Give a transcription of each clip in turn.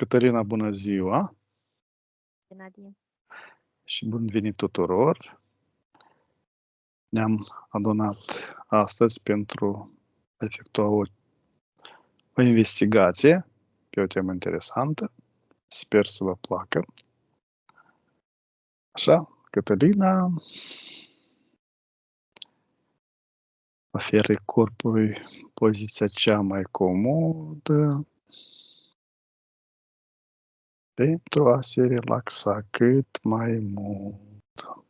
Cătălina, bună ziua Nadia. și bun venit tuturor! Ne-am adunat astăzi pentru a efectua o investigație pe o temă interesantă. Sper să vă placă. Așa, Cătălina oferă corpului poziția cea mai comodă pentru a se relaxa cât mai mult.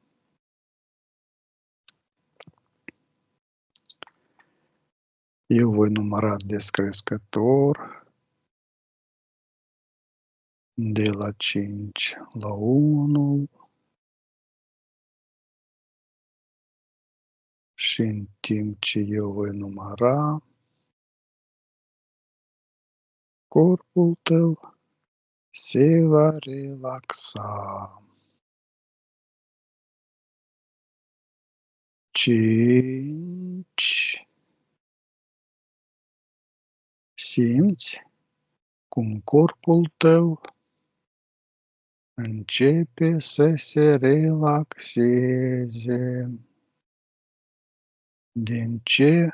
Eu voi număra descrescător de la 5 la 1 și în timp ce eu voi număra, corpul tău se va relaxa. 5. Simți cum corpul tău începe să se relaxeze. Din ce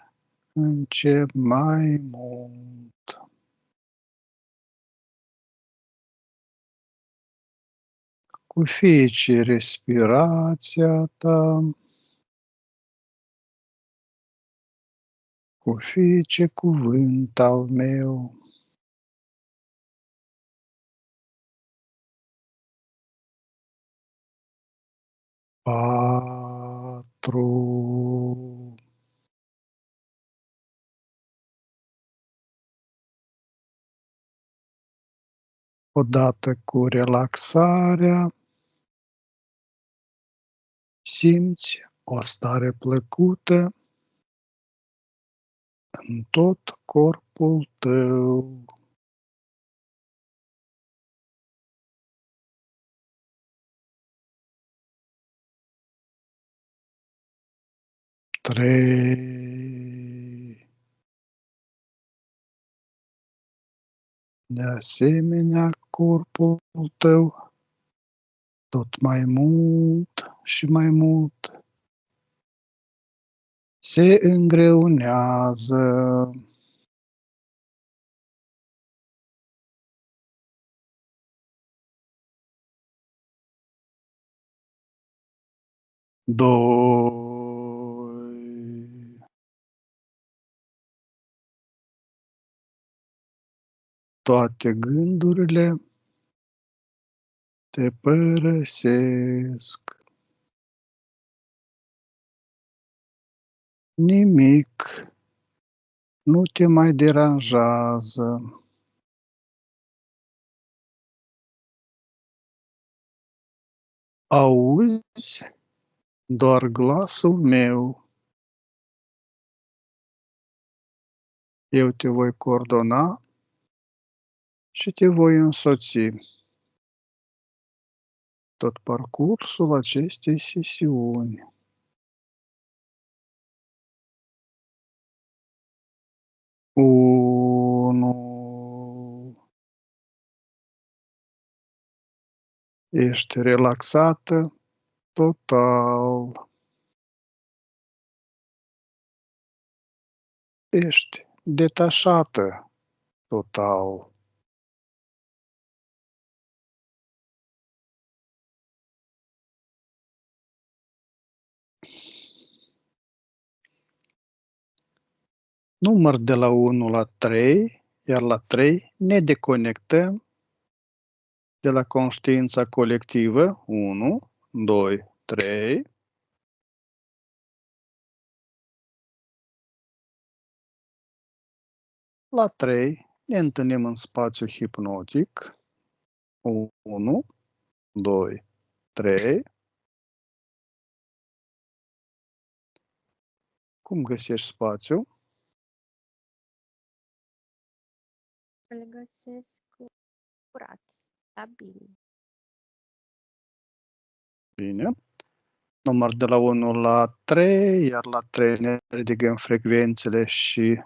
în ce mai mult. Cu fiecare respirația ta, cu fiecare cuvânt al meu, patru. Odată cu relaxarea, simți o stare plăcută în tot corpul tău. 3. De asemenea, corpul tău tot mai mult și mai mult se îngreunează. 2. Toate gândurile te părăsesc. Nimic nu te mai deranjează. Auzi doar glasul meu. Eu te voi coordona și te voi însoți tot parcursul acestei sesiuni. 1. Ești relaxată total. Ești detașată total. Număr de la 1 la 3, iar la 3 ne deconectăm de la conștiința colectivă. 1, 2, 3. La 3 ne întâlnim în spațiu hipnotic. 1, 2, 3. Cum găsești spațiu? Îl găsesc curat, stabil. Bine. Număr de la 1 la 3, iar la 3 ne ridicăm frecvențele și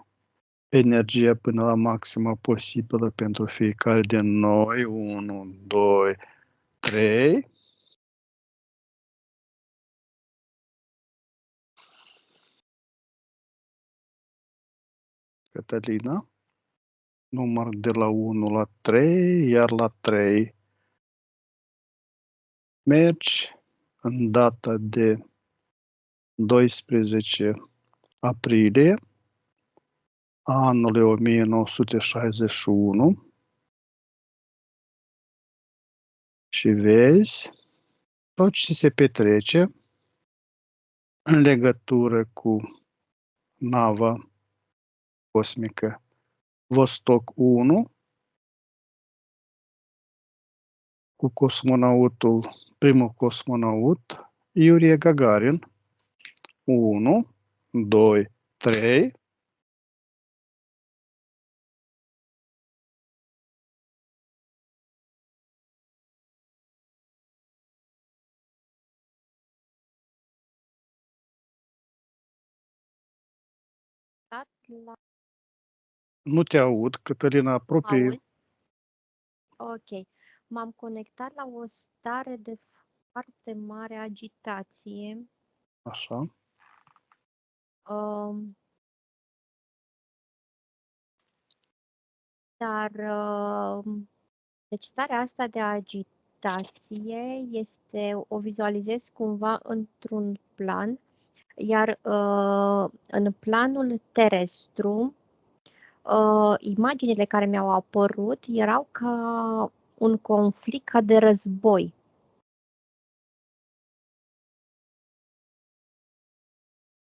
energia până la maximă posibilă pentru fiecare din noi. 1, 2, 3. Cătălina. Număr de la 1 la 3, iar la 3 mergi în data de 12 aprilie anului 1961 și vezi tot ce se petrece în legătură cu nava cosmică Vostok 1 cu primul cosmonaut Yuri Gagarin. 1, 2, 3. La... Nu te aud, Cătălina, apropie. Auzi? Ok. M-am conectat la o stare de foarte mare agitație. Așa. Dar deci starea asta de agitație o vizualizez cumva într-un plan, iar în planul terestru, imaginile care mi-au apărut erau ca un conflict, ca de război.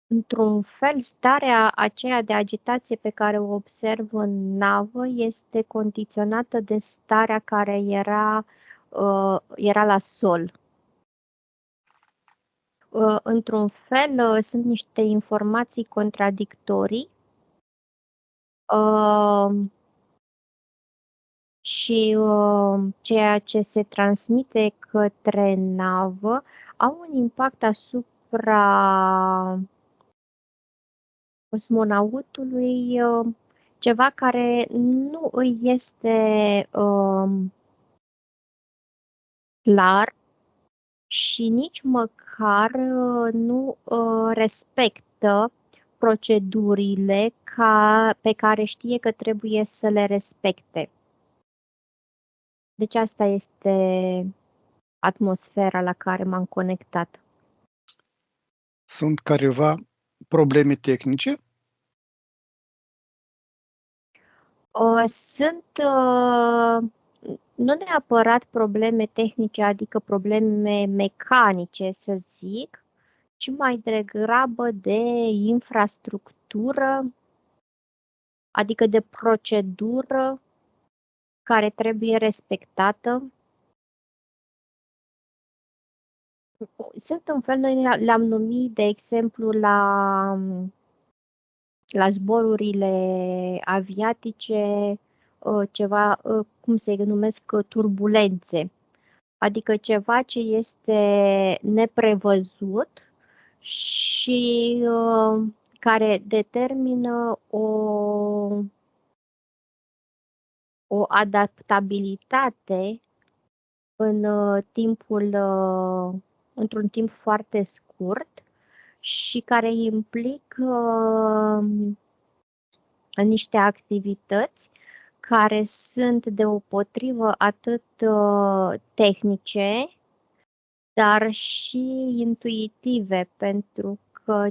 Într-un fel, starea aceea de agitație pe care o observ în navă este condiționată de starea care era la sol. Într-un fel, sunt niște informații contradictorii și ceea ce se transmite către navă au un impact asupra cosmonautului, ceva care nu îi este clar și nici măcar nu respectă procedurile pe care știe că trebuie să le respecte. Deci asta este atmosfera la care m-am conectat. Sunt careva probleme tehnice? Sunt nu neapărat probleme tehnice, adică probleme mecanice, să zic, ci mai degrabă de infrastructură, adică de procedură care trebuie respectată. Sunt un fel, noi le-am numit, de exemplu, la zborurile aviatice, ceva, cum se numesc, turbulențe. Adică ceva ce este neprevăzut și care determină o adaptabilitate în într-un timp foarte scurt și care implică niște activități care sunt deopotrivă atât tehnice, dar și intuitive, pentru că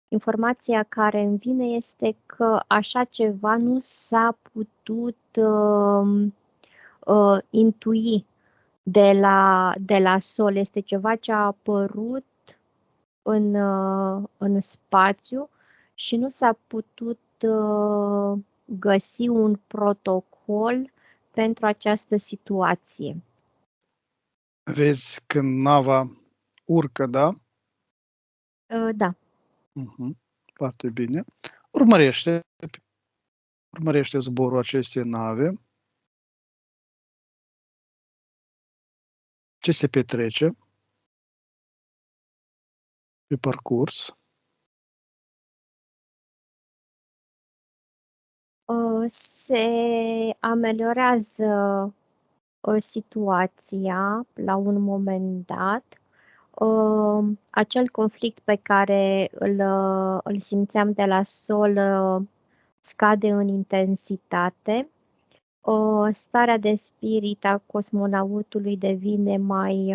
informația care îmi vine este că așa ceva nu s-a putut intui de la sol. Este ceva ce a apărut în spațiu și nu s-a putut găsi un protocol pentru această situație. Vezi când nava urcă, da? Da. Foarte bine. Urmărește zborul acestei nave. Ce se petrece pe parcurs? Se ameliorează situația la un moment dat. Acel conflict pe care îl simțeam de la sol scade în intensitate. Starea de spirit a cosmonautului devine mai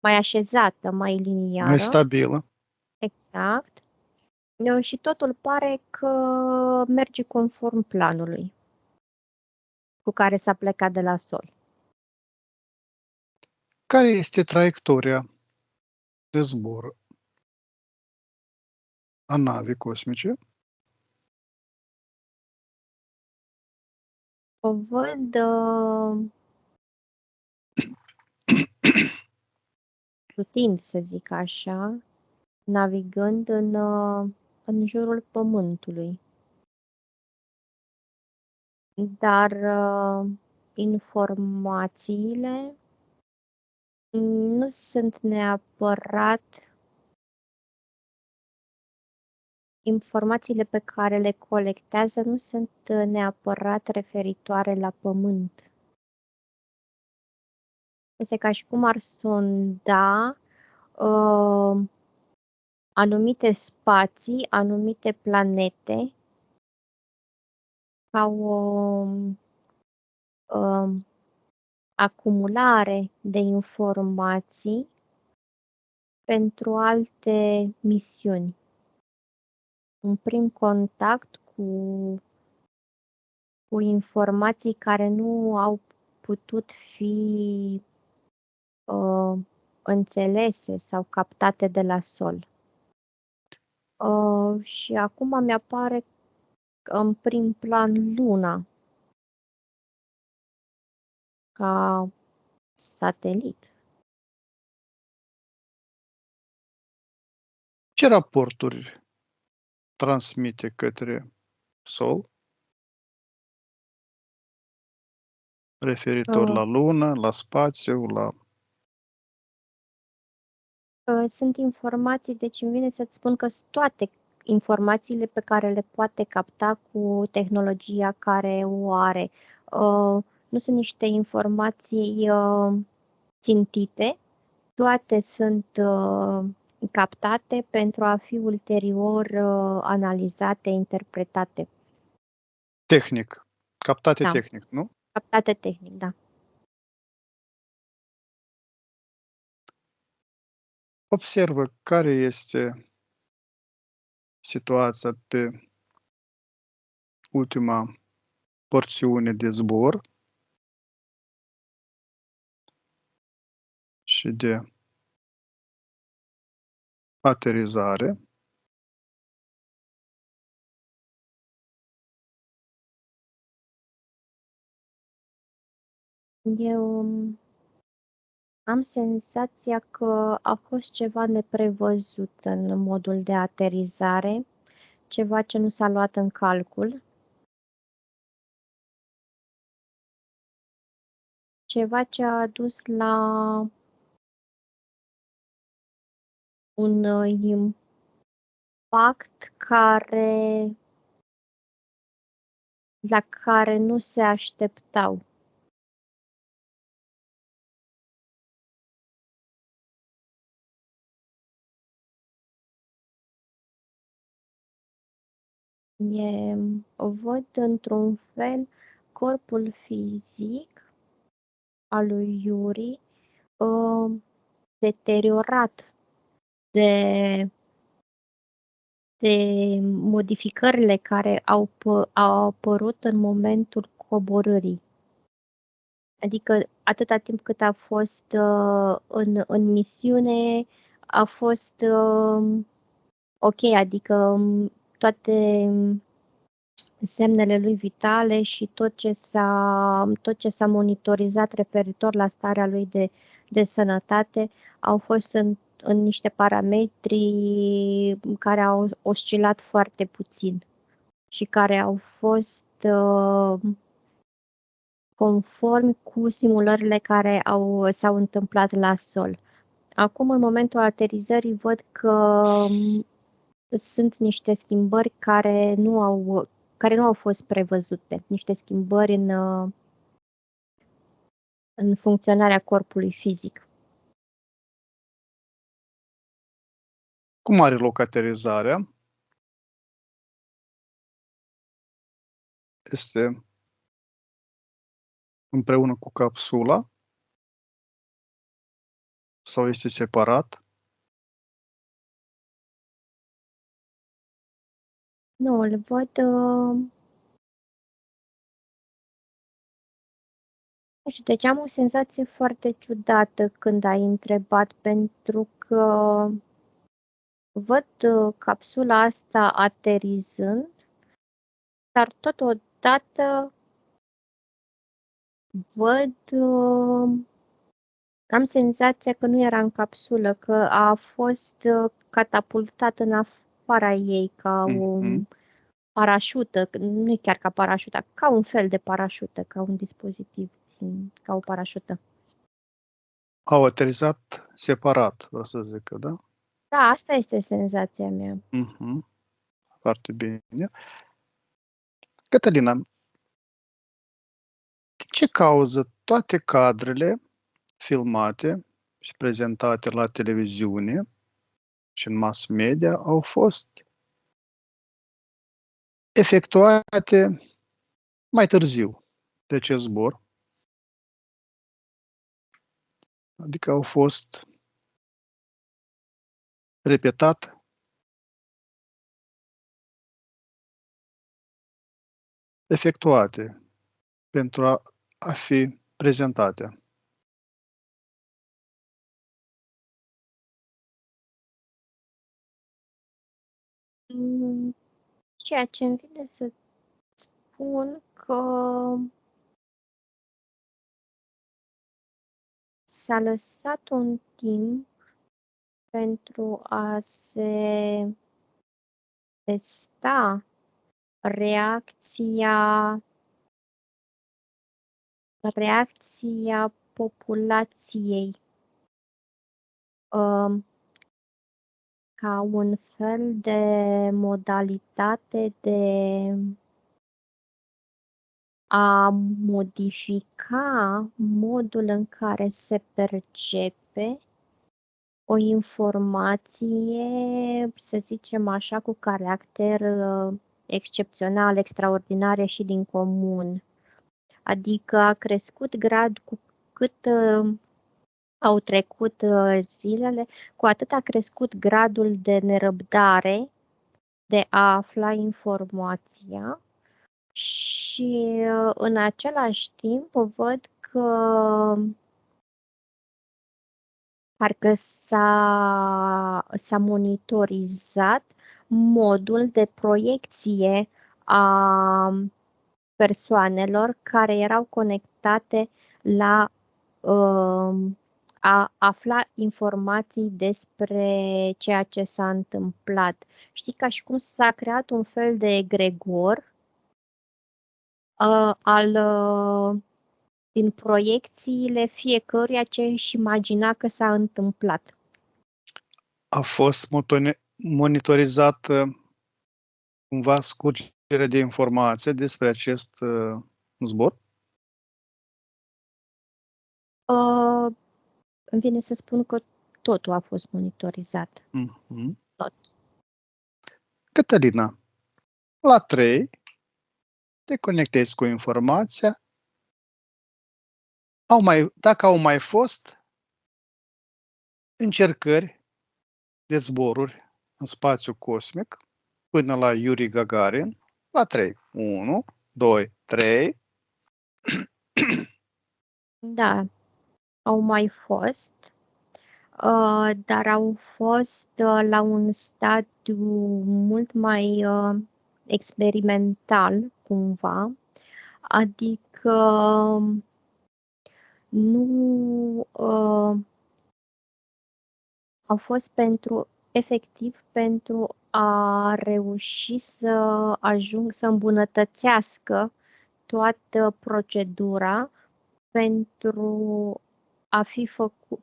așezată, mai liniară. Mai stabilă. Exact. Și totul pare că merge conform planului cu care s-a plecat de la sol. Care este traiectoria de zbor a navei cosmice? O văd plutind, să zic așa, navigând în jurul Pământului. Dar informațiile nu sunt neapărat informațiile pe care le colectează nu sunt neapărat referitoare la Pământ. Este ca și cum ar sonda anumite spații, anumite planete, ca o acumulare de informații pentru alte misiuni. Un prim contact cu informații care nu au putut fi înțelese sau captate de la sol. Și acum mi-apare în prim plan Luna ca satelit. Ce raporturi transmite către Sol referitor la Lună, la spațiu, la... Sunt informații, deci îmi vine să-ți spun că sunt toate informațiile pe care le poate capta cu tehnologia care o are. Nu sunt niște informații țintite, toate sunt captate pentru a fi ulterior analizate, interpretate. Tehnic. Captate Da. tehnic, nu? Captate tehnic, da. Observă care este situația pe ultima porțiune de zbor și de aterizare. Eu am senzația că a fost ceva neprevăzut în modul de aterizare, ceva ce nu s-a luat în calcul, ceva ce a dus la un impact la care nu se așteptau. Văd într-un fel corpul fizic al lui Yuri deteriorat de modificările care au apărut în momentul coborârii. Adică atâta timp cât a fost în misiune, a fost ok, adică toate semnele lui vitale și tot ce s-a monitorizat referitor la starea lui de sănătate au fost în niște parametri care au oscilat foarte puțin și care au fost conform cu simulările care s-au întâmplat la sol. Acum, în momentul aterizării, văd că Sunt niște schimbări care nu au fost prevăzute, niște schimbări în funcționarea corpului fizic. Cum are loc aterizarea? Este împreună cu capsula sau este separat? Nu, îl văd. Nu știu, deci am o senzație foarte ciudată când ai întrebat, pentru că văd capsula asta aterizând, dar totodată văd, am senzația că nu era în capsulă, că a fost catapultat în afara ei ca o parașută, nu e chiar ca parașută, ca un fel de parașută, ca un dispozitiv, ca o parașută. Au aterizat separat, vreau să zic, da? Da, asta este senzația mea. Foarte bine. Cătălina, de ce cauză toate cadrele filmate și prezentate la televiziune și în mass media au fost efectuate mai târziu de acest zbor? Adică au fost repetat efectuate pentru a fi prezentate. Ceea ce îmi vine să spun că s-a lăsat un timp pentru a se testa reacția populației, ca un fel de modalitate de a modifica modul în care se percepe o informație, să zicem așa, cu caracter excepțional, extraordinar și din comun. Adică a crescut cu cât au trecut zilele, cu atât a crescut gradul de nerăbdare de a afla informația și în același timp văd că parcă s-a monitorizat modul de proiecție a persoanelor care erau conectate la a afla informații despre ceea ce s-a întâmplat. Știi, ca și cum s-a creat un fel de egregor din proiecțiile fiecăruia ce își imagina că s-a întâmplat. A fost monitorizată cumva scurgerea de informație despre acest zbor? Îmi vine să spun că totul a fost monitorizat. Tot. Cătălina, la 3 te conectezi cu informația. Dacă au mai fost încercări de zboruri în spațiu cosmic până la Yuri Gagarin, la 3. 1, 2, 3. Da, au mai fost, dar au fost la un stadiu mult mai experimental, cumva, adică nu au fost efectiv pentru a reuși să să îmbunătățească toată procedura pentru a fi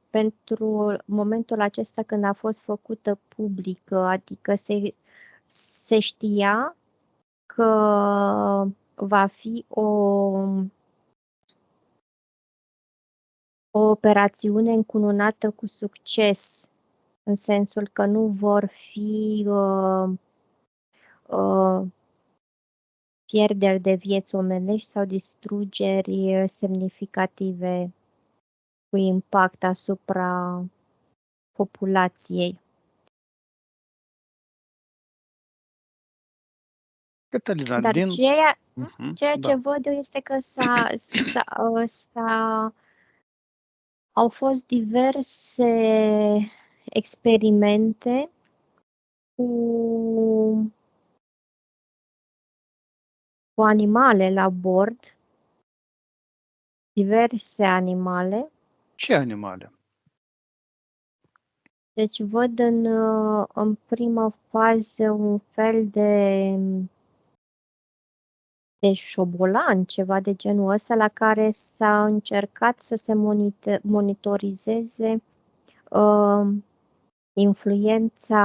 pentru momentul acesta când a fost făcută publică, adică se știa că va fi o operațiune încununată cu succes, în sensul că nu vor fi pierderi de vieți omenești sau distrugeri semnificative cu impact asupra populației. Cătălina, Dar din... ceea ce văd eu este că au fost diverse experimente cu animale la bord, diverse animale. Ce animale? Deci văd în prima fază un fel de șobolan, ceva de genul ăsta, la care s-a încercat să se monitorizeze influența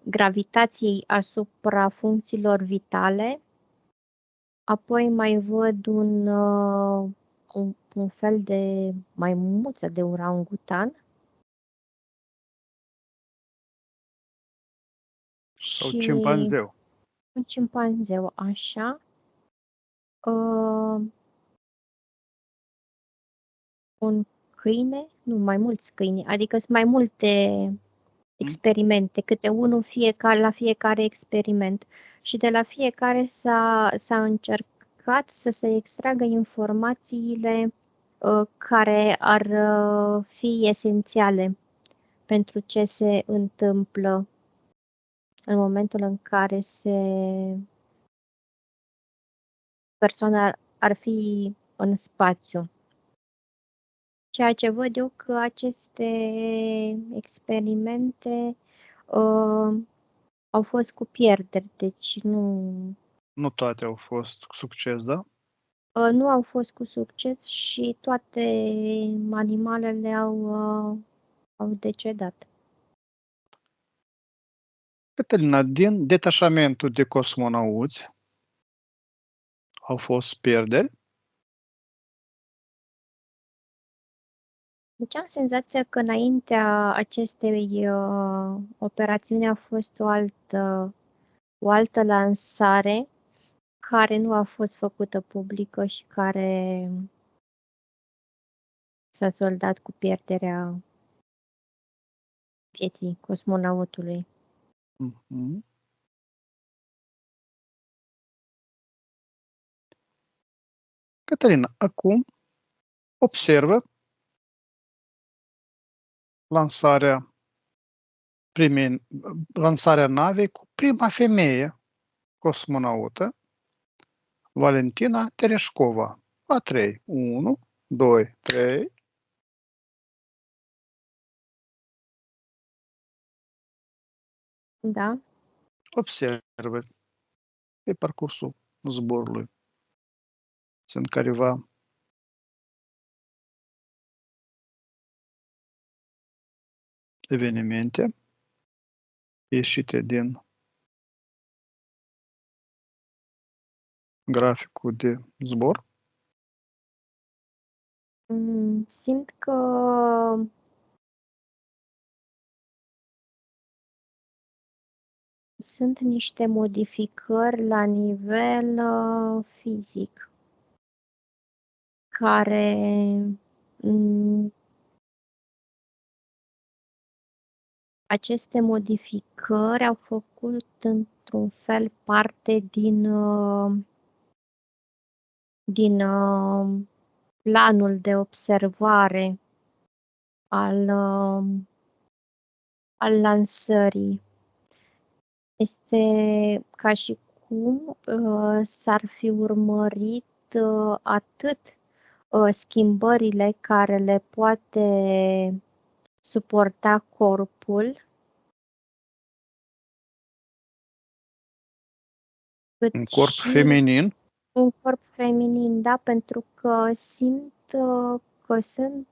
gravitației asupra funcțiilor vitale. Apoi mai văd un fel de maimuță de orangutan. Sau Și cimpanzeu? un cimpanzeu, așa. Un câine, nu, mai mulți câini, adică sunt mai multe experimente, câte unul la fiecare experiment. Și de la fiecare s-a încercat să se extragă informațiile care ar fi esențiale pentru ce se întâmplă în momentul în care persoana ar fi în spațiu. Ceea ce văd eu că aceste experimente au fost cu pierderi, deci nu... Nu toate au fost succes, da? Nu au fost cu succes și toate animalele au decedat. Cătălina, din detașamentul de cosmonauți au fost pierderi? Deci am senzația că înaintea acestei operațiuni a fost o altă lansare care nu a fost făcută publică și care s-a soldat cu pierderea vieții cosmonautului. Mhm. Cătălina, acum observă lansarea navei cu prima femeie cosmonaută, Valentina Tereshkova. La 3. 1, 2, 3. Da? Observă pe parcursul zborului. Sunt careva evenimente ieșite din graficul de zbor. Simt că sunt niște modificări la nivel fizic care aceste modificări au făcut într-un fel parte din planul de observare al lansării. Este ca și cum s-ar fi urmărit atât schimbările care le poate suporta corpul, cât Un corp și feminin. un corp feminin, da, pentru că simt că sunt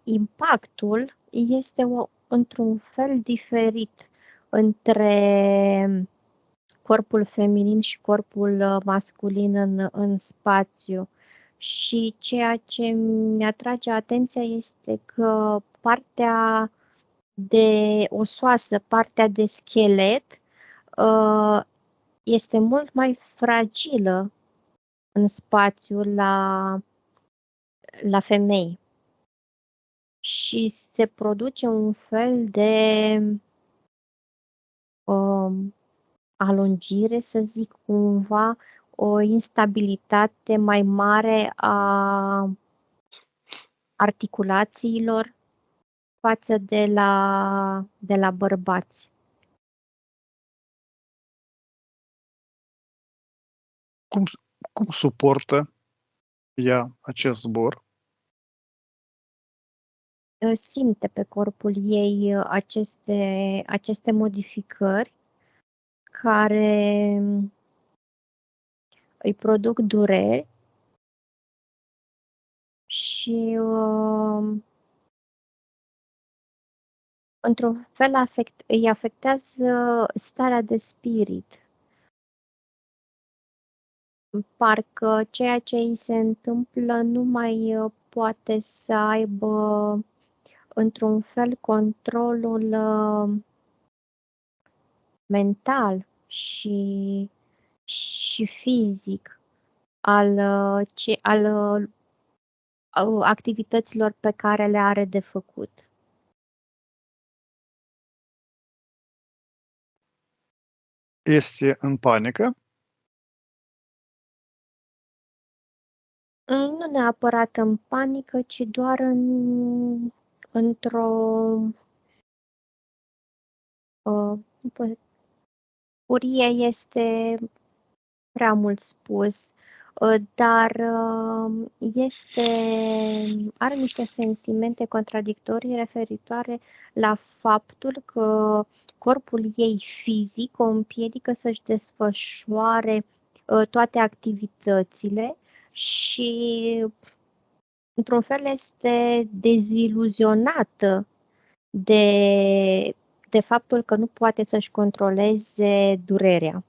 impactul este într-un fel diferit între corpul feminin și corpul masculin în spațiu. Și ceea ce mi-atrage atenția este că partea de osoasă, partea de schelet, este mult mai fragilă în spațiu la femei. Și se produce un fel de alungire, să zic cumva, o instabilitate mai mare a articulațiilor față de la bărbați. Cum suportă ea acest zbor? Simte pe corpul ei aceste modificări care îi produc dureri și într-un fel îi afectează starea de spirit. Parcă ceea ce îi se întâmplă nu mai poate să aibă într-un fel controlul mental și fizic al activităților pe care le are de făcut. Este în panică? Nu neapărat în panică, ci doar într-o furie este prea mult spus, dar are niște sentimente contradictorii referitoare la faptul că corpul ei fizic o împiedică să-și desfășoare toate activitățile și într-un fel este deziluzionată de faptul că nu poate să-și controleze durerea.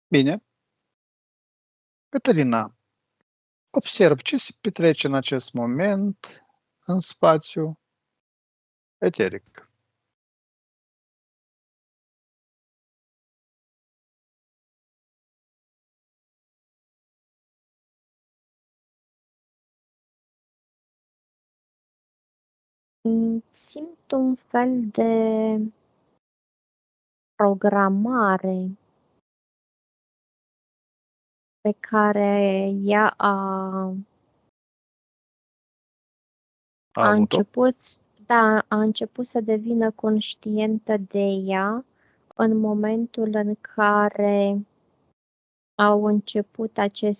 Bine. Cătălina, observ ce se petrece în acest moment în spațiu eteric. Simt un fel de programare pe care ea a început să devină conștientă de ea în momentul în care au început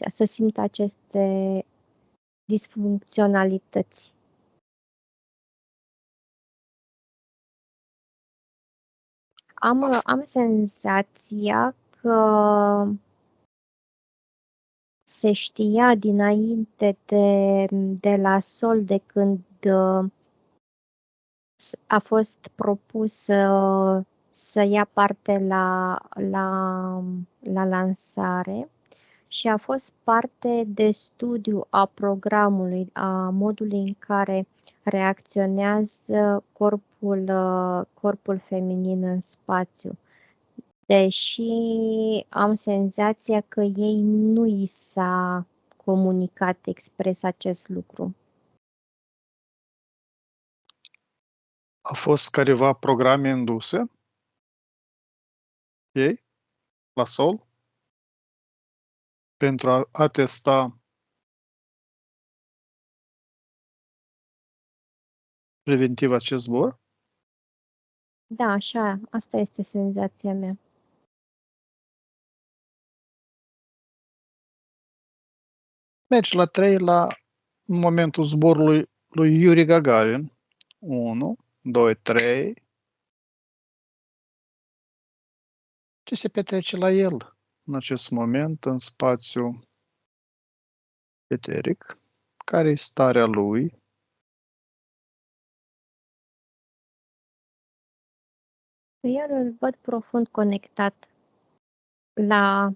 să simtă aceste disfuncționalități. Am senzația că se știa dinainte de la sol, de când a fost propus să ia parte la lansare și a fost parte de studiu a programului, a modului în care reacționează corpul feminin în spațiu. Deși am senzația că ei nu i s-a comunicat expres acest lucru. Au fost careva programe induse ei la sol pentru a atesta preventiv acest zbor? Da, așa, asta este senzația mea. Mergi la 3 la momentul zborului lui Yuri Gagarin. 1, 2, 3. Ce se petrece la el în acest moment în spațiu eteric? Care e starea lui? Eu îl văd profund conectat la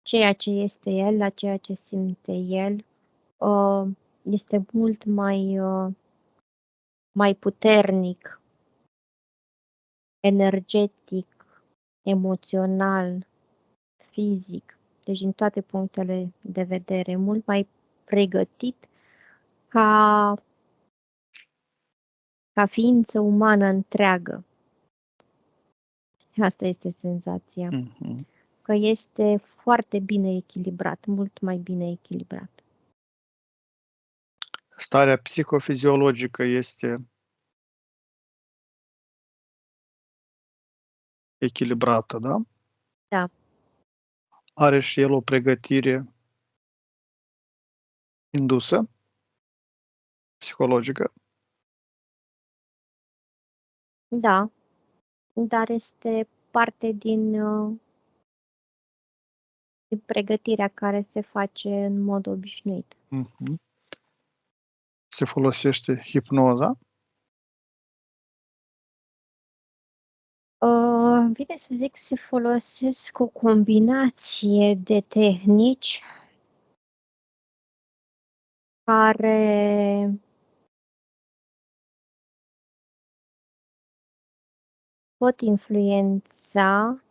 ceea ce este el, la ceea ce simte el. Este mult mai puternic, energetic, emoțional, fizic, deci din toate punctele de vedere, mult mai pregătit ca ființă umană întreagă. Asta este senzația. Că este foarte bine echilibrat, mult mai bine echilibrat. Starea psihofiziologică este echilibrată, da? Da. Are și el o pregătire indusă, psihologică? Da, dar este parte din pregătirea care se face în mod obișnuit. Se folosește hipnoza? Bine să zic, se folosesc o combinație de tehnici care pot influența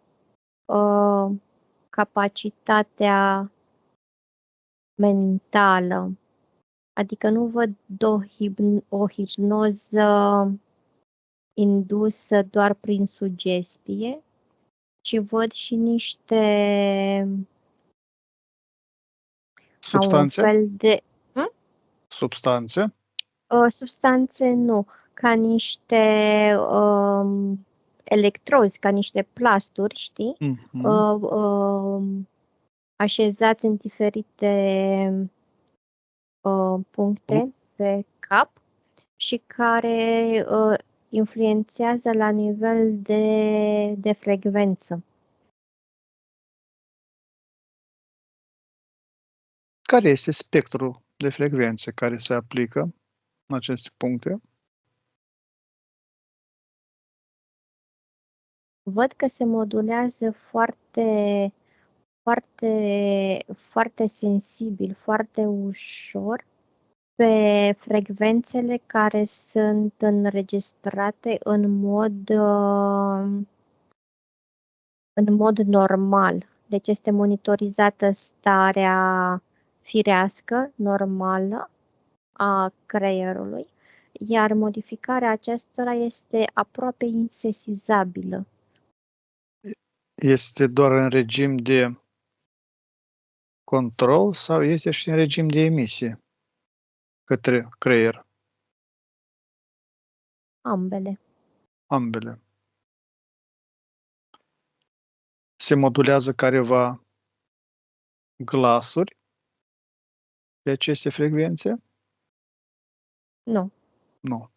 capacitatea mentală. Adică nu văd o hipnoză indusă doar prin sugestie, ci văd și niște Substanțe? ca un fel de Substanțe? substanțe nu, ca niște electrozi, ca niște plasturi, știi? Așezați în diferite puncte pe cap și care influențează la nivel de frecvență. Care este spectrul de frecvențe care se aplică în aceste puncte? Văd că se modulează foarte, foarte, foarte sensibil, foarte ușor pe frecvențele care sunt înregistrate în mod normal. Deci este monitorizată starea firească, normală a creierului, iar modificarea acestora este aproape insesizabilă. Este doar în regim de control sau este și în regim de emisie către creier? Ambele. Ambele. Se modulează careva glasuri pe aceste frecvențe? Nu. Nu.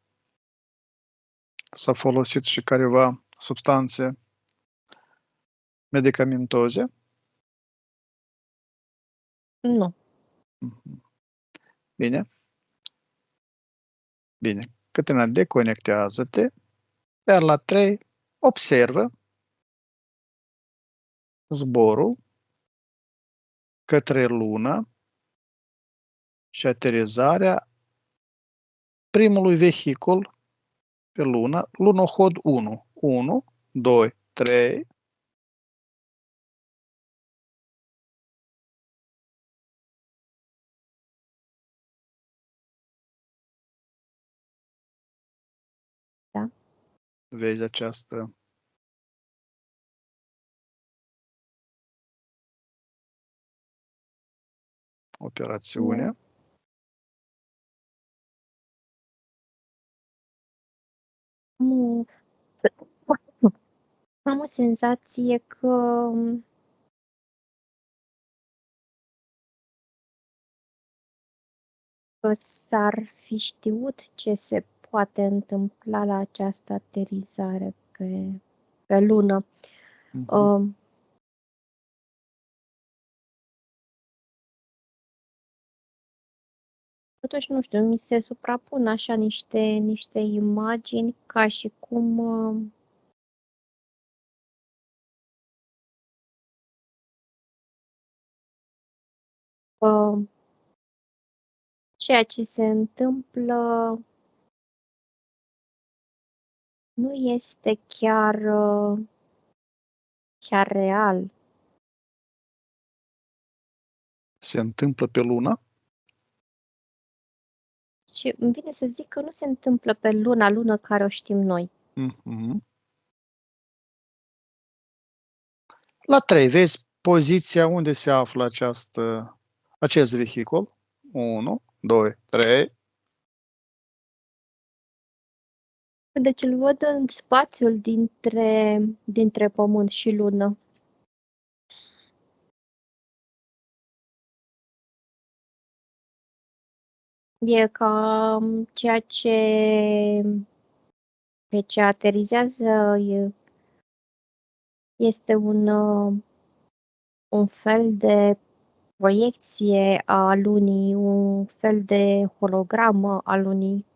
S-a folosit și careva substanțe medicamentoze? Nu. Bine. Bine. Cătălina, deconectează-te, iar la 3 observă zborul către lună și aterizarea primului vehicul pe lună, lunohod 1. 1, 2, 3. Da. Vezi această operațiune. Nu. Am o senzație că s-ar fi știut ce se poate întâmpla la această aterizare pe lună. Totuși, nu știu, mi se suprapun așa niște imagini ca și cum Ceea ce se întâmplă nu este chiar real. Se întâmplă pe lună? Și îmi vine să zic că nu se întâmplă pe lună care o știm noi. Mhm. La 3, vezi poziția unde se află acest vehicul. 1, 2, 3. Deci îl văd în spațiul dintre Pământ și Lună. E ca ceea ce aterizează este un fel de proiecție a Lunii, un fel de hologramă a Lunii.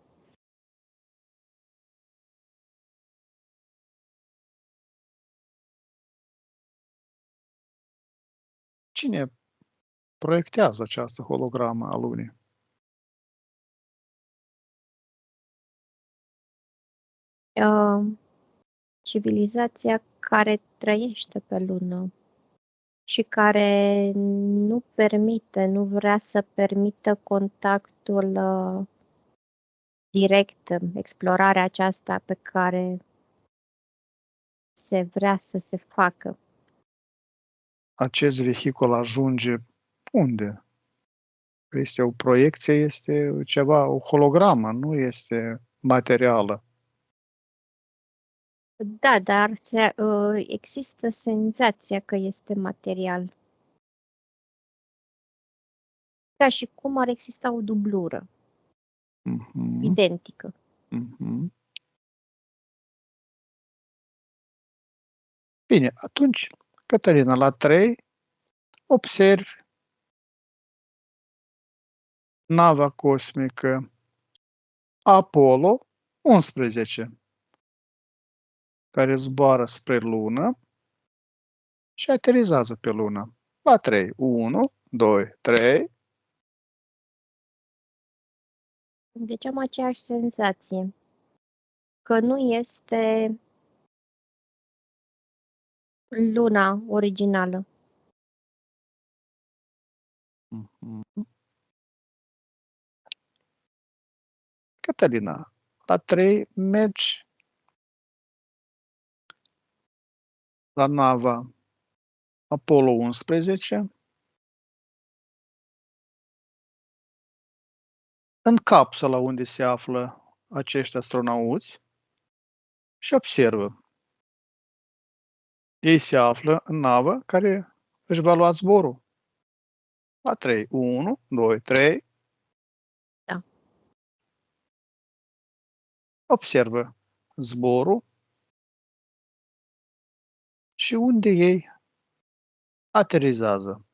Cine proiectează această hologramă a lunii? Civilizația care trăiește pe Lună și care nu vrea să permită contactul direct, explorarea aceasta pe care se vrea să se facă. Acest vehicul ajunge unde? Este o proiecție, este ceva, o hologramă, nu este materială. Da, dar există senzația că este material. Ca și cum ar exista o dublură Mhm, identică. mhm. Bine, atunci, Cătălina, la 3 observi nava cosmică Apollo 11, care zboară spre lună și aterizează pe lună. La 3, 1, 2, 3. Deci am aceeași senzație că nu este luna originală. Mhm. Cătălina, la 3 mergi la nava Apollo 11, în capsula unde se află acești astronauți și observă. Ei se află în navă care își va lua zborul. La 3, 1, 2, 3. Da. Observă zborul și unde ei aterizează.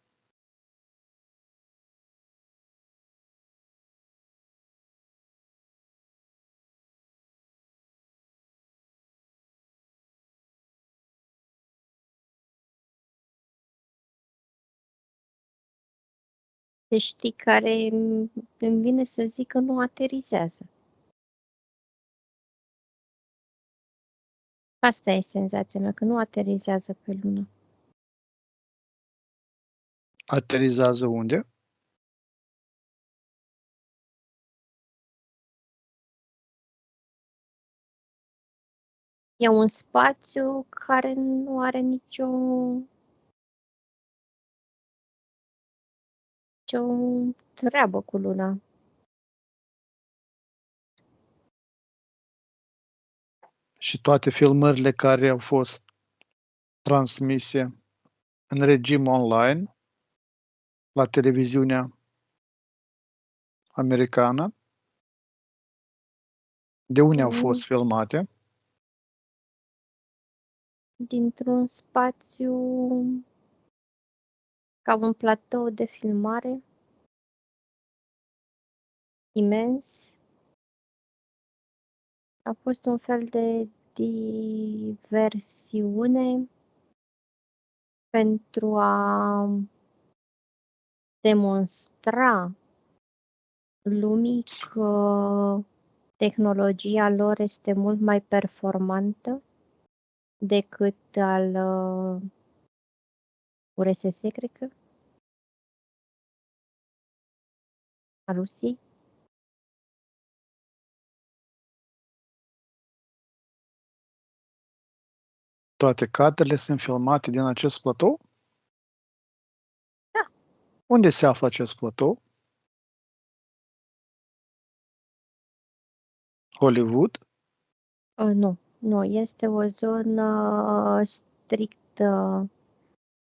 Deci știi care îmi vine să zic că nu aterizează. Asta e senzația mea, că nu aterizează pe lună. Aterizează unde? E un spațiu care nu are nicio treabă cu luna. Și toate filmările care au fost transmise în regim online la televiziunea americană, de unde au fost filmate? Dintr-un spațiu ca un platou de filmare imens. A fost un fel de diversiune pentru a demonstra lumii că tehnologia lor este mult mai performantă decât al URSS, cred că, al Rusiei. Toate cadrele sunt filmate din acest platou? Da. Unde se află acest platou? Hollywood? Nu, este o zonă strict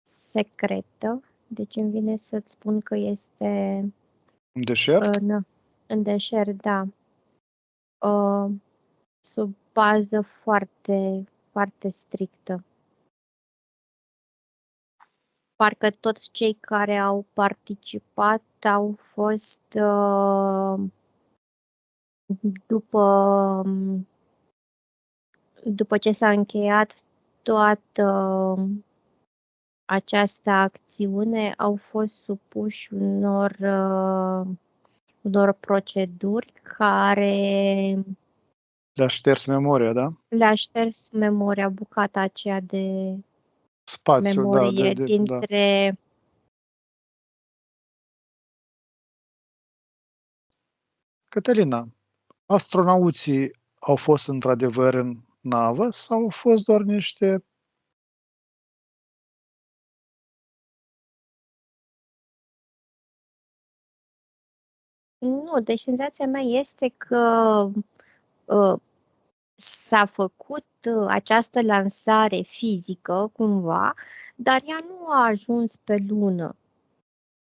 secretă, deci îmi vine să-ți spun că este Un deșert? în deșert, da. Sub bază foarte, foarte strictă. Parcă toți cei care au participat au fost după ce s-a încheiat toată această acțiune, au fost supuși unor proceduri care Le-a șters memoria, da? le-a șters memoria, bucata aceea de Spațiul, da, memorie da. dintre Cătălina, astronauții au fost într-adevăr în navă sau au fost doar niște... Nu, deci senzația mea este că s-a făcut această lansare fizică cumva, dar ea nu a ajuns pe lună.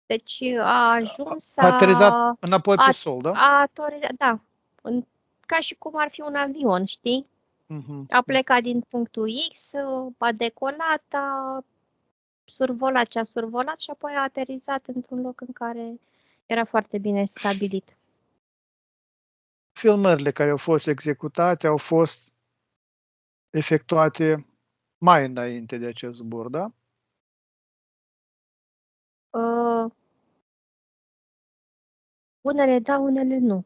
Deci a ajuns A aterizat înapoi pe sol, da? da, ca și cum ar fi un avion, știi? A plecat din punctul X, a decolat, a survolat ce a survolat și apoi a aterizat într-un loc în care era foarte bine stabilit. Filmările care au fost executate au fost efectuate mai înainte de acest zbor, da? Unele da, unele nu.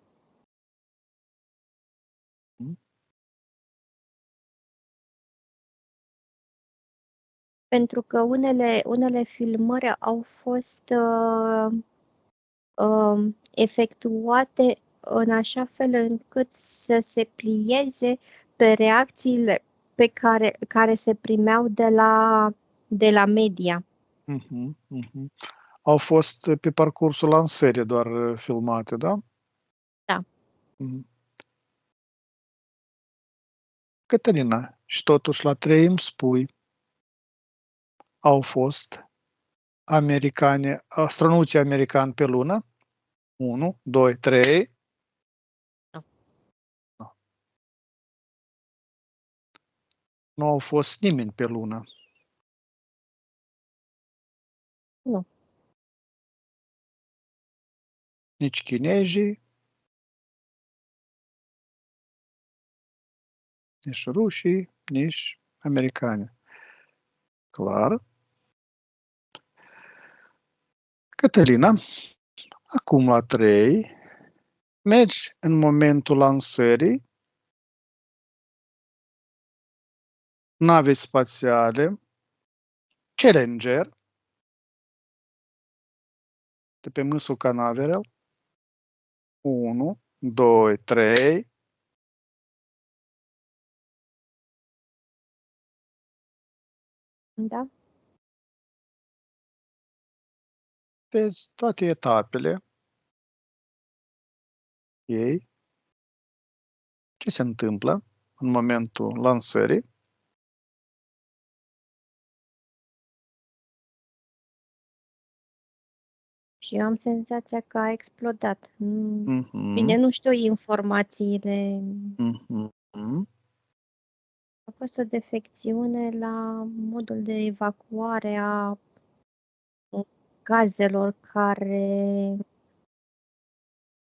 Pentru că unele filmări au fost efectuate în așa fel încât să se plieze pe reacțiile care se primeau de la media. Au fost pe parcursul lansării doar filmate, da? Da. Cătălina, și totuși la 3 îmi spui, au fost astronauții americani pe lună? 1, 2, 3. Nu au fost nimeni pe lună. Nu. Nici chinezii, nici rușii, nici americani. Clar. Cătălina, acum la 3, mergi în momentul lansării navei spațiale Challenger de pe mâsul Canaveral. 1, 2, 3. Da? Vezi toate etapele ei, ce se întâmplă în momentul lansării. Și eu am senzația că a explodat. Bine, nu știu informațiile. A fost o defecțiune la modul de evacuare a gazelor care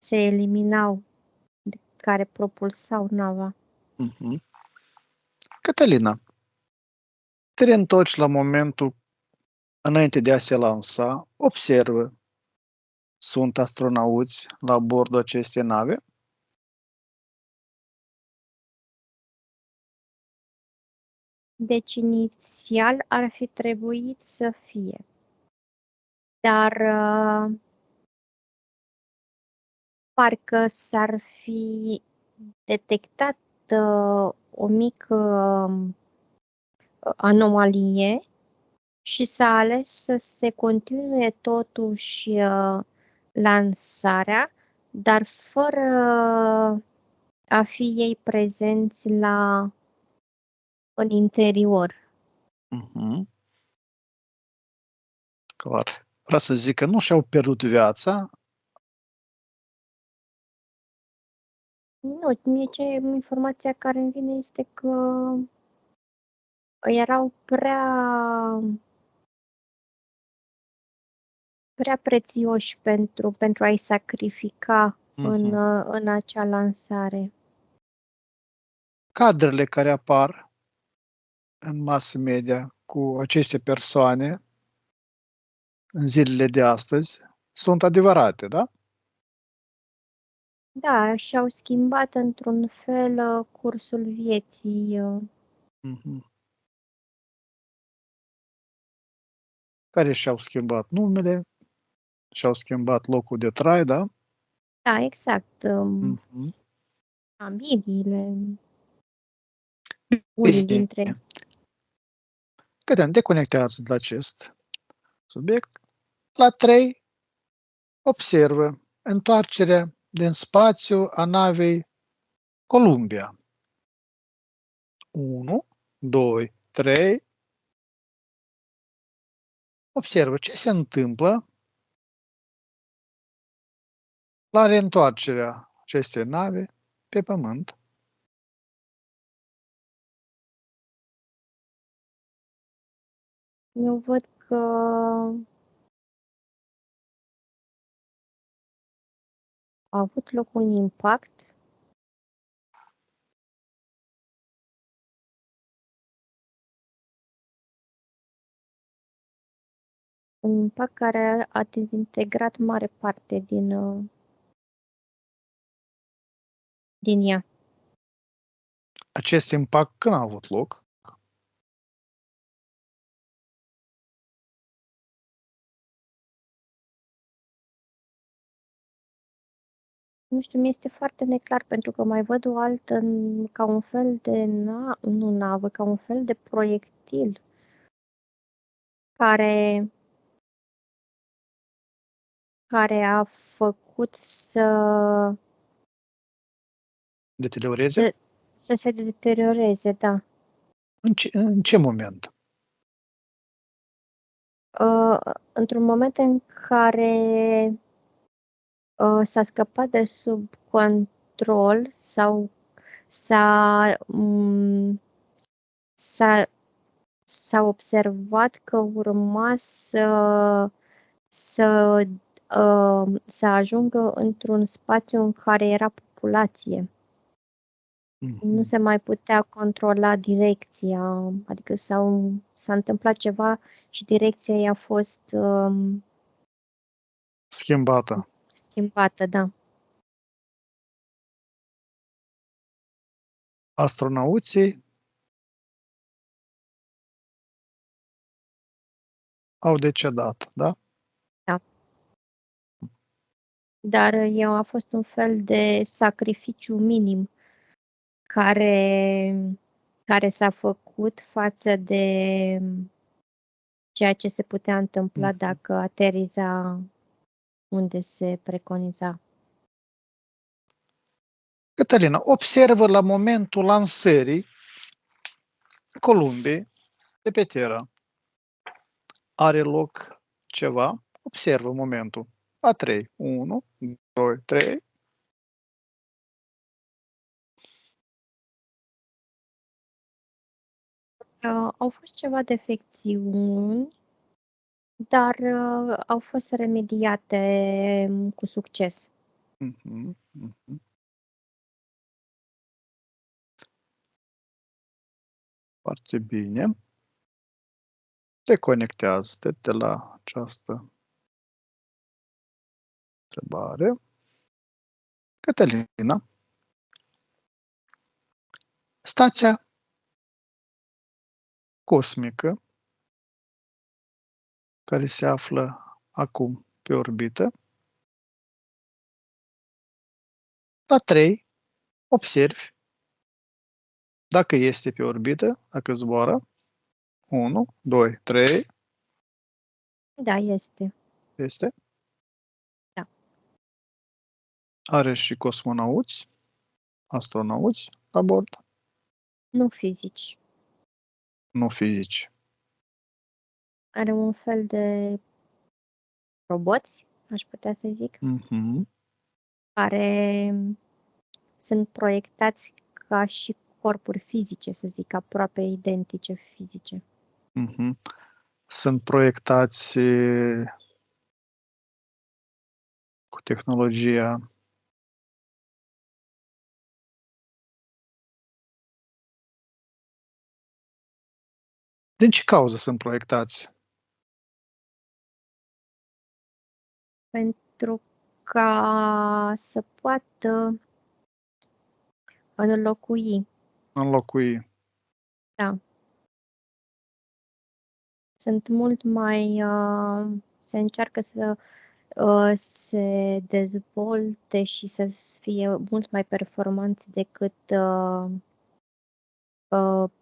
se eliminau, care propulsau nava. Cătălina, te reîntorci la momentul înainte de a se lansa, observă sunt astronauți la bordul acestei nave? Deci, inițial ar fi trebuit să fie. Dar parcă s-ar fi detectat o mică anomalie și s-a ales să se continue totuși lansarea, dar fără a fi ei prezenți în interior. Clar. Vreau să zic că nu și-au pierdut viața. Nu, informația care îmi vine este că erau prea prețioși pentru a-i sacrifica în acea lansare. Cadrele care apar în mass media cu aceste persoane în zilele de astăzi sunt adevărate, da? Da, și-au schimbat într-un fel cursul vieții. Care și-au schimbat numele, și-au schimbat locul de trai, da? Da, exact. Familiile, unii dintre ei. Cătălin, deconectează de la acest subiect. La 3, observă întoarcerea din spațiu a navei Columbia. 1, 2, 3. Observă ce se întâmplă la reîntoarcerea acestei nave pe Pământ. Eu văd că a avut loc un impact. Un impact care a dezintegrat mare parte din ea. Acest impact când a avut loc? Nu știu, mi-este foarte neclar pentru că mai văd o altă, ca un fel de nu navă, ca un fel de proiectil care a făcut Deterioreze? să se deterioreze, da. În ce moment? Într-un moment în care s-a scăpat de sub control sau s-a, m, s-a, s-a observat că urma să, să ajungă într-un spațiu în care era populație. Nu se mai putea controla direcția, adică s-a întâmplat ceva și direcția i-a fost Schimbată. da. Astronauții au decedat, da? Da. Dar a fost un fel de sacrificiu minim care s-a făcut față de ceea ce se putea întâmpla dacă ateriza unde se preconiza. Cătălina, observă la momentul lansării Columbiei de pe Terra. Are loc ceva? Observă momentul. La 3. 1, 2, 3. Au fost ceva defecțiuni, dar au fost remediate cu succes. Foarte bine. Deconectează-te de la această întrebare. Cătălina. Stația cosmică care se află acum pe orbită. La 3 observi dacă este pe orbită, dacă zboară. 1, 2, 3. Da, este. Este. Da. Are și cosmonauți, astronauți la bord. Nu fizici. Nu fizici. Are un fel de roboți, aș putea să zic, care sunt proiectați ca și corpuri fizice, să zic, aproape identice fizice. Sunt proiectați cu tehnologia din ce cauză sunt proiectați? Pentru ca să poată înlocui. Înlocui. Da. Sunt mult mai... se încearcă să se dezvolte și să fie mult mai performanți decât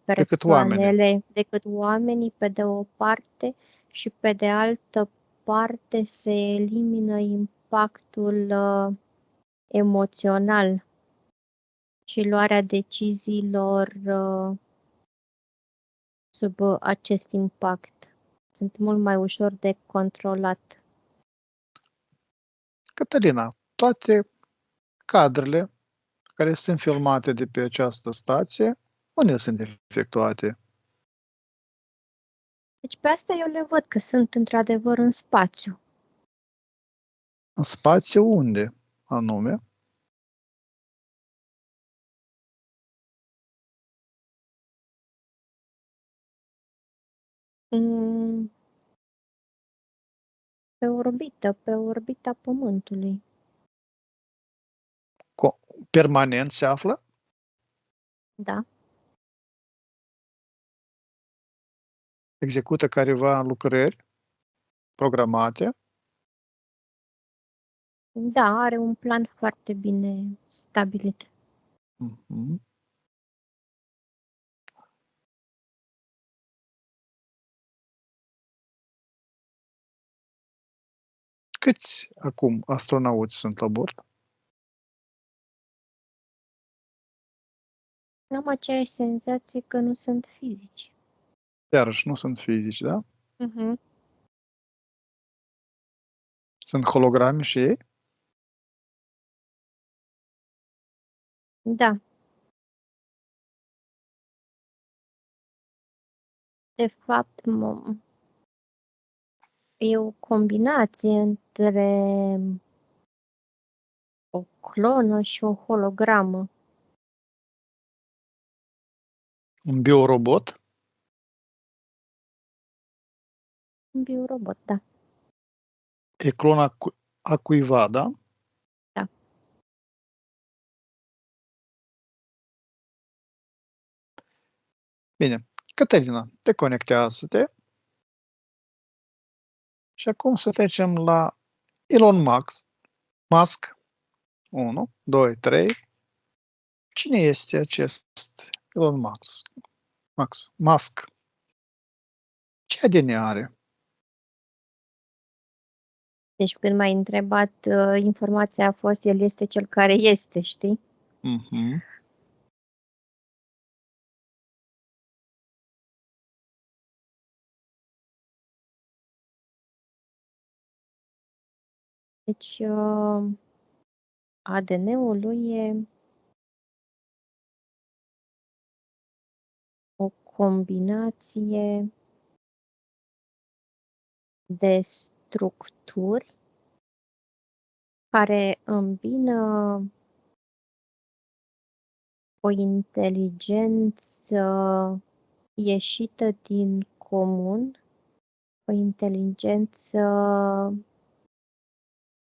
persoanele, decât oamenii pe de o parte și pe de altă parte se elimină impactul emoțional și luarea deciziilor sub acest impact. Sunt mult mai ușor de controlat. Cătălina, toate cadrele care sunt filmate de pe această stație, unde sunt efectuate? Deci pe asta eu le văd că sunt într-adevăr în spațiu. În spațiu unde anume? Pe orbita Pământului. Permanent se află? Da. Execută careva lucrări programate? Da, are un plan foarte bine stabilit. Câți acum astronauți sunt la bord? Am aceeași senzație că nu sunt fizici. Iarăși, nu sunt fizici, da? Uh-huh. Sunt holograme și ei? Da. De fapt, e o combinație între o clonă și o hologramă. Un biorobot? Un biorobot, da. E clona a cuiva, da? Da. Bine. Cătălina, deconectează-te. Și acum să trecem la Elon Musk. 1, 2, 3. Cine este acest Elon Musk? Ce ADN are? Deci când m-ai întrebat, informația a fost, el este cel care este, știi? Deci ADN-ul lui e o combinație de structuri care îmbină o inteligență ieșită din comun, o inteligență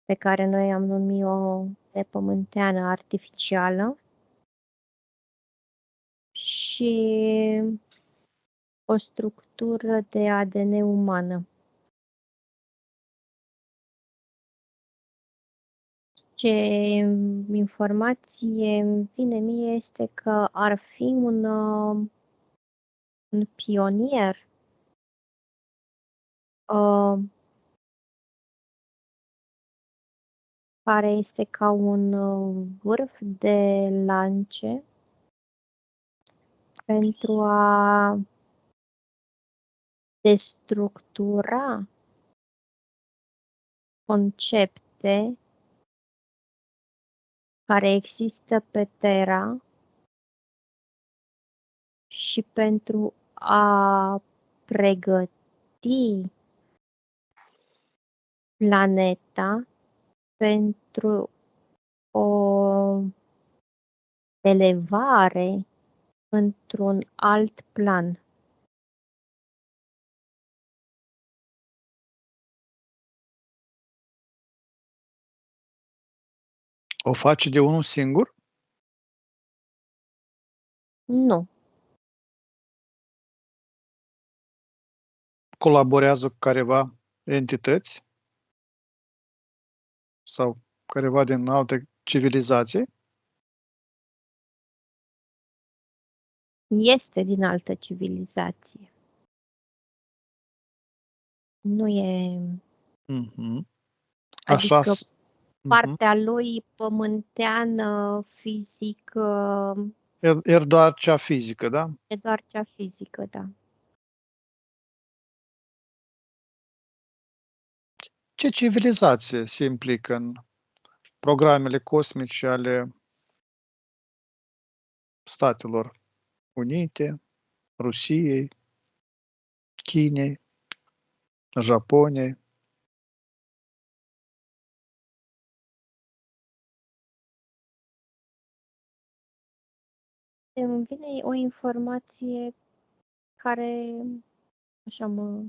pe care noi am numit-o de pământeană artificială și o structură de ADN umană. Ce informație îmi vine mie este că ar fi un pionier care este ca un vârf de lance pentru a destructura concepte care există pe Terra și pentru a pregăti planeta pentru o elevare într-un alt plan. O face de unul singur? Nu. Colaborează cu careva entități? Sau careva din alte civilizații? Este din altă civilizație. Nu e... Mhm. Adică Așa. partea lui pământeană, fizică, E doar cea fizică, da? e doar cea fizică, da. Ce civilizație se implică în programele cosmice ale Statelor Unite, Rusiei, Chinei, Japoniei? Îmi vine o informație care așa mă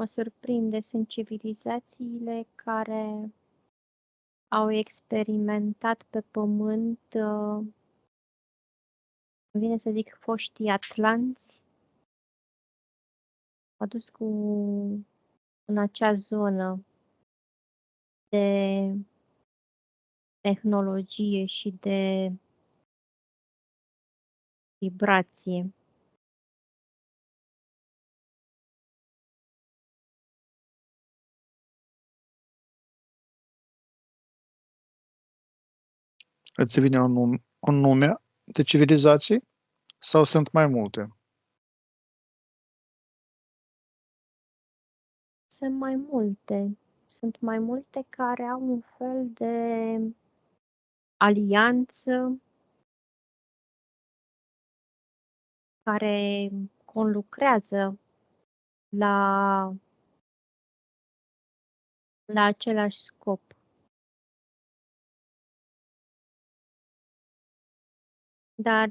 surprinde. Sunt civilizațiile care au experimentat pe pământ, îmi vine să zic foștii atlanți, au dus în acea zonă de tehnologie și de vibrație. Îți vine un nume de civilizații sau sunt mai multe? Sunt mai multe. Sunt mai multe care au un fel de alianță care conlucrează la același scop. Dar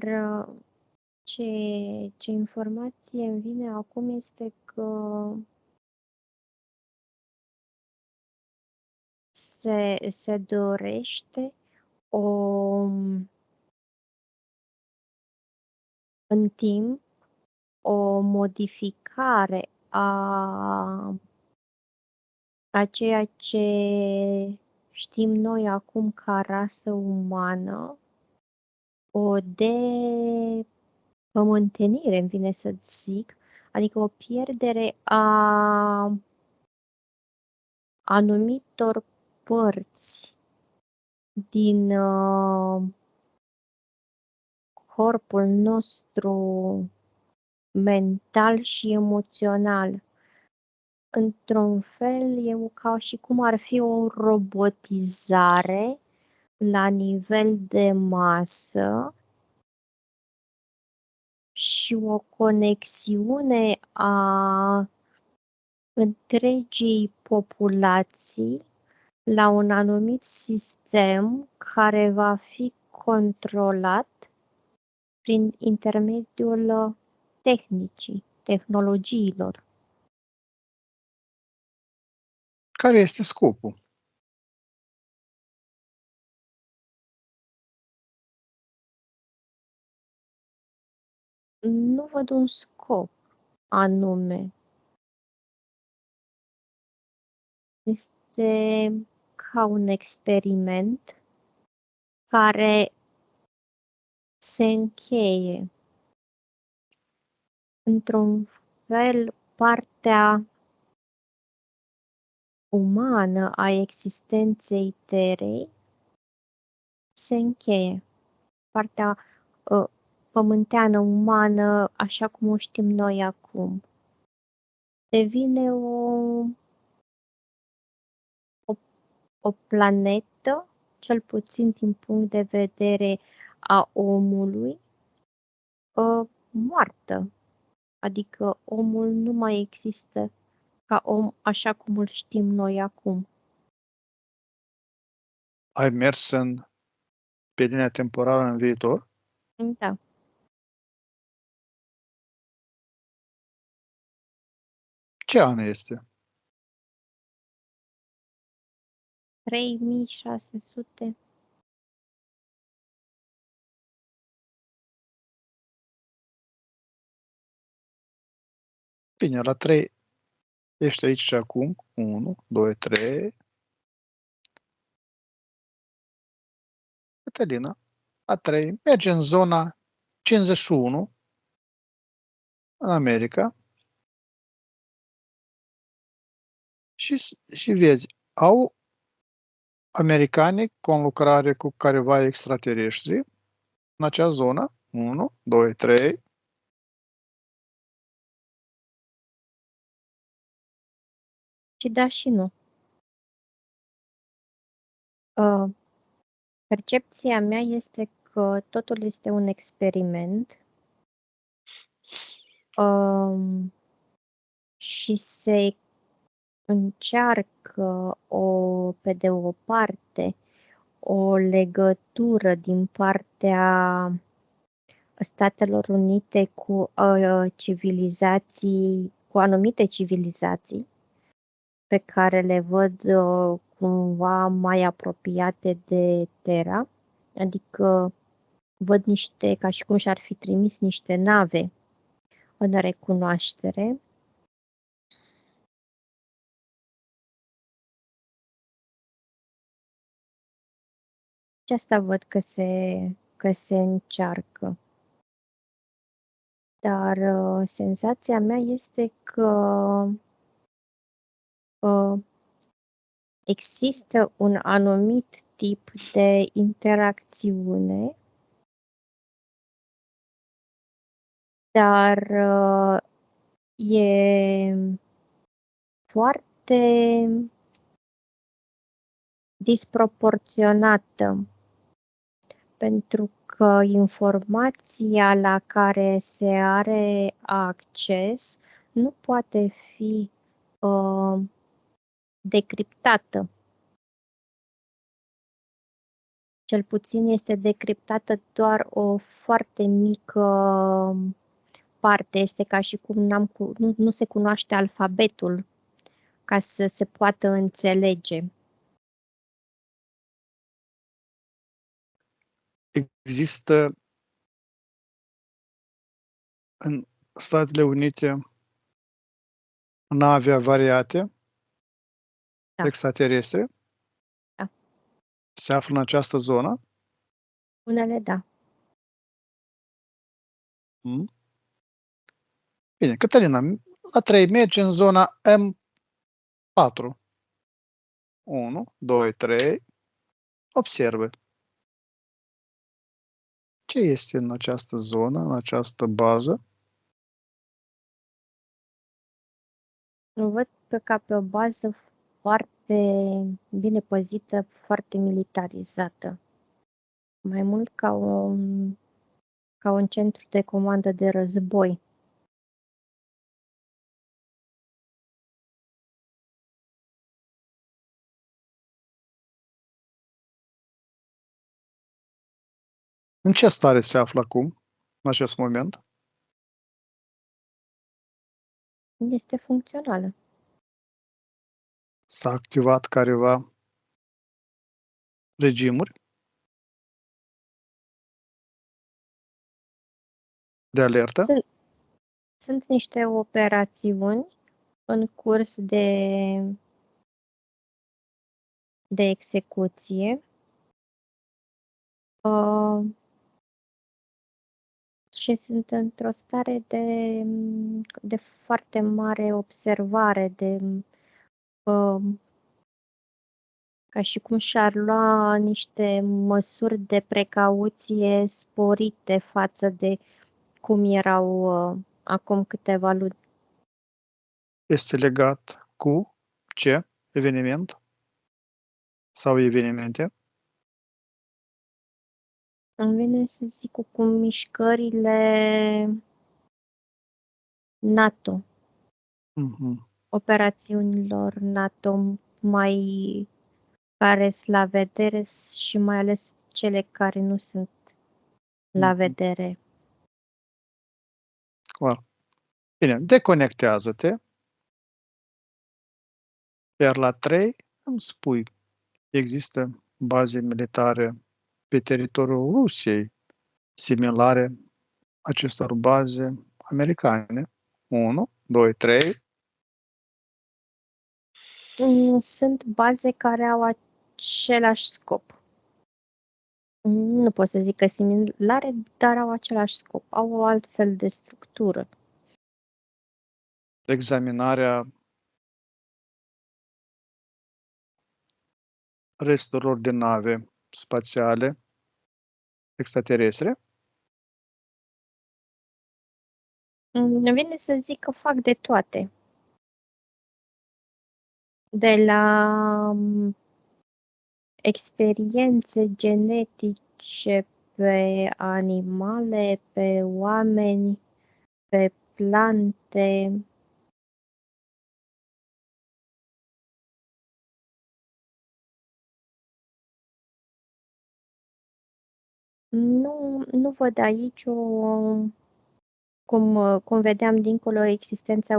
ce informație îmi vine acum este că se dorește în timp o modificare a ceea ce știm noi acum ca rasă umană, o depământenire, îmi vine să zic, adică o pierdere a anumitor părți din corpul nostru mental și emoțional. Într-un fel, e ca și cum ar fi o robotizare la nivel de masă și o conexiune a întregii populații la un anumit sistem care va fi controlat prin intermediul tehnologiilor. Care este scopul? Nu văd un scop anume. Este ca un experiment care se încheie. Într-un fel, partea umană a existenței Terei se încheie. Partea pământeană umană, așa cum o știm noi acum, devine o planetă, cel puțin din punct de vedere a omului, moartă. Adică omul nu mai există ca om așa cum îl știm noi acum. Ai mers pe linia temporală în viitor? Da. Ce an este? 3600. Bine, la 3 ești aici și acum. 1, 2, 3. Cătălina, la 3, merge în zona 51 în America și vezi, au americanii conlucrare cu careva extraterestri în acea zonă. 1, 2, 3. Și da și nu. Percepția mea este că totul este un experiment și se încearcă pe de o parte o legătură din partea Statelor Unite cu civilizații, cu anumite civilizații pe care le văd cumva mai apropiate de Terra, adică văd niște, ca și cum și-ar fi trimis niște nave în recunoaștere. Și asta văd că se încearcă. Dar senzația mea este că există un anumit tip de interacțiune, dar e foarte disproporționată, pentru că informația la care se are acces nu poate fi decriptată. Cel puțin este decriptată doar o foarte mică parte. Este ca și cum nu se cunoaște alfabetul ca să se poată înțelege. Există în Statele Unite nave avariate extraterestre? Da. Se află în această zonă? Unele da. Bine, Cătălina, la 3 mergi în zona M4. 1, 2, 3. Observă. Ce este în această zonă, în această bază? O văd ca pe o bază foarte bine păzită, foarte militarizată. Mai mult ca un centru de comandă de război. În ce stare se află acum, în acest moment? Este funcțională. S-a activat careva regimuri? de alertă? Sunt niște operațiuni în curs de execuție și sunt într-o stare de foarte mare observare, ca și cum și-ar lua niște măsuri de precauție sporite față de cum erau acum câteva luni. Este legat cu ce eveniment sau evenimente? Îmi vine să zic cu mișcările NATO, operațiunilor NATO mai care sunt la vedere și mai ales cele care nu sunt la vedere. Clar. Bine, deconectează-te, iar la 3 îmi spui, există baze militare pe teritoriul Rusiei similare acestor baze americane. 1, 2, 3. Sunt baze care au același scop. Nu pot să zic că similare, dar au același scop. Au o altfel de structură. Examinarea resturilor de nave spațiale extraterestre. Îmi vine să zic că fac de toate. De la experiențe genetice pe animale, pe oameni, pe plante. Nu văd aici cum vedeam dincolo, existența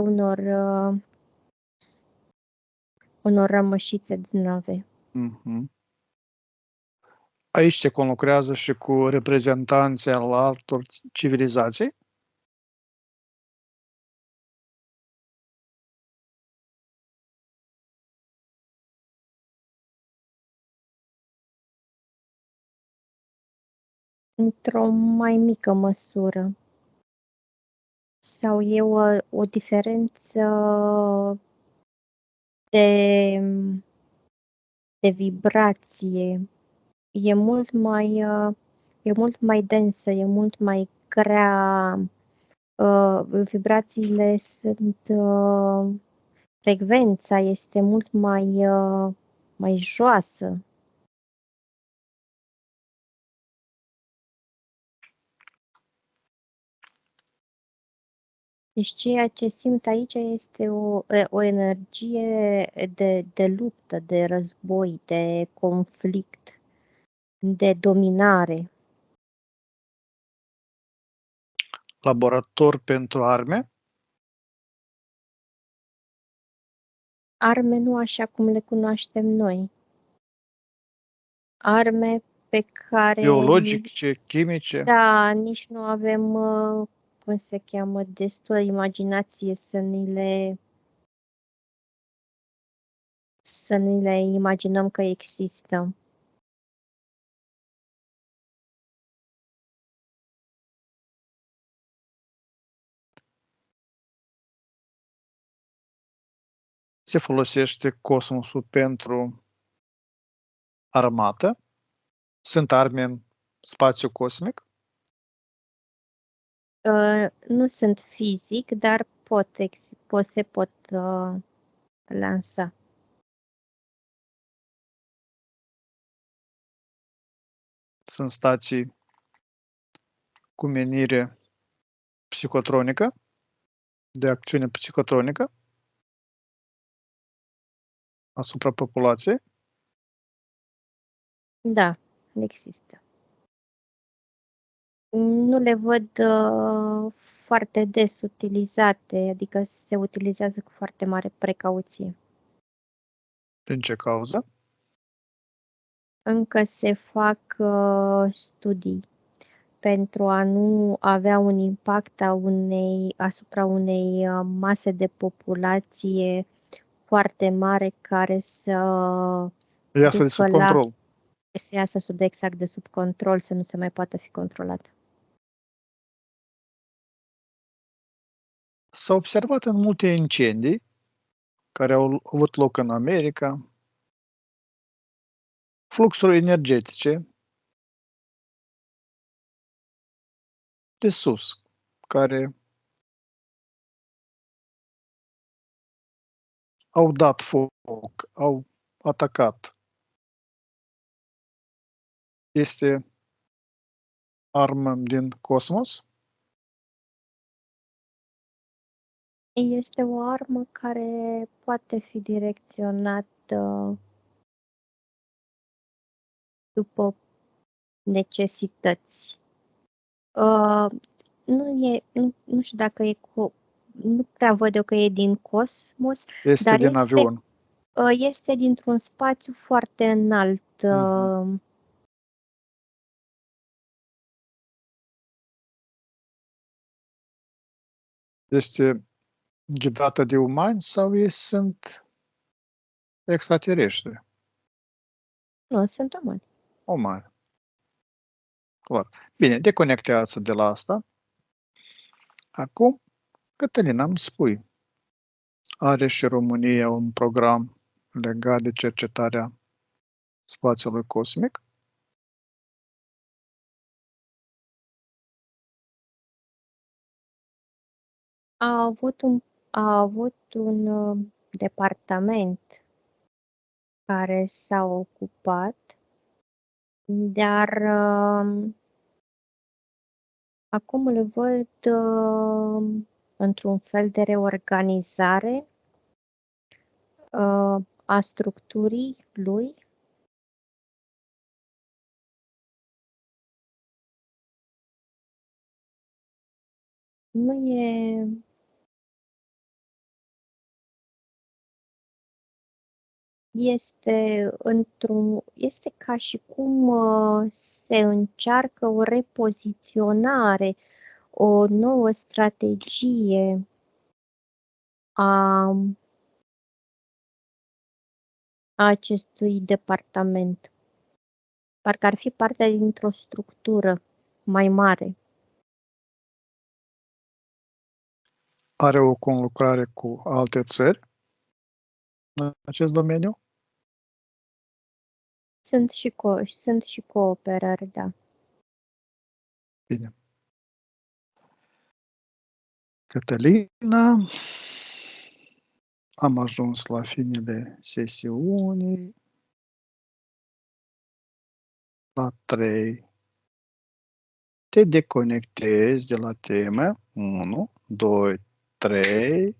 unor rămășițe din nave. Aici se conlucrează și cu reprezentanții al altor civilizații? Într-o mai mică măsură. Sau e o diferență de vibrație. E mult mai densă, e mult mai grea. Vibrațiile sunt, frecvența este mult mai joasă. Deci ceea ce simt aici este o energie de luptă, de război, de conflict, de dominare. Laborator pentru arme? Arme nu așa cum le cunoaștem noi. Arme pe care... Biologice, chimice? Da, nici nu avem, cum se cheamă, destulă imaginație să ni le imaginăm că există. Se folosește cosmosul pentru armată? Sunt arme în spațiu cosmic? Nu sunt fizic, dar se pot lansa. Sunt stații cu menire psihotronică, de acțiune psihotronică asupra populației? Da, există. Nu le văd foarte des utilizate, adică se utilizează cu foarte mare precauție. Din ce cauză? Încă se fac studii pentru a nu avea un impact asupra unei mase de populație foarte mare care să Iasă de sub control. Să iasă exact de sub control, să nu se mai poată fi controlat. S-a observat în multe incendii care au avut loc în America, fluxuri energetice de sus, care au dat foc, au atacat. Este armă din cosmos? Este o armă care poate fi direcționată după necesități. Nu știu dacă nu prea văd eu că e din cosmos, Este dar din avion. Este dintr-un spațiu foarte înalt. Este ghidată de umani sau ei sunt extraterestri? Nu, sunt umani. Umani. Clar. Bine, deconectează de la asta. Acum, Cătălina, îmi spui, are și România un program legat de cercetarea spațiului cosmic? A avut un departament care s-a ocupat, dar acum le văd într-un fel de reorganizare a structurii lui. Nu e... Este ca și cum se încearcă o repoziționare, o nouă strategie a acestui departament. Parcă ar fi parte dintr-o structură mai mare. Are o conlucrare cu alte țări în acest domeniu? Sunt și cooperări, da. Bine. Cătălina, am ajuns la finele sesiunii. La 3. Te deconectezi de la temă. 1, 2, 3.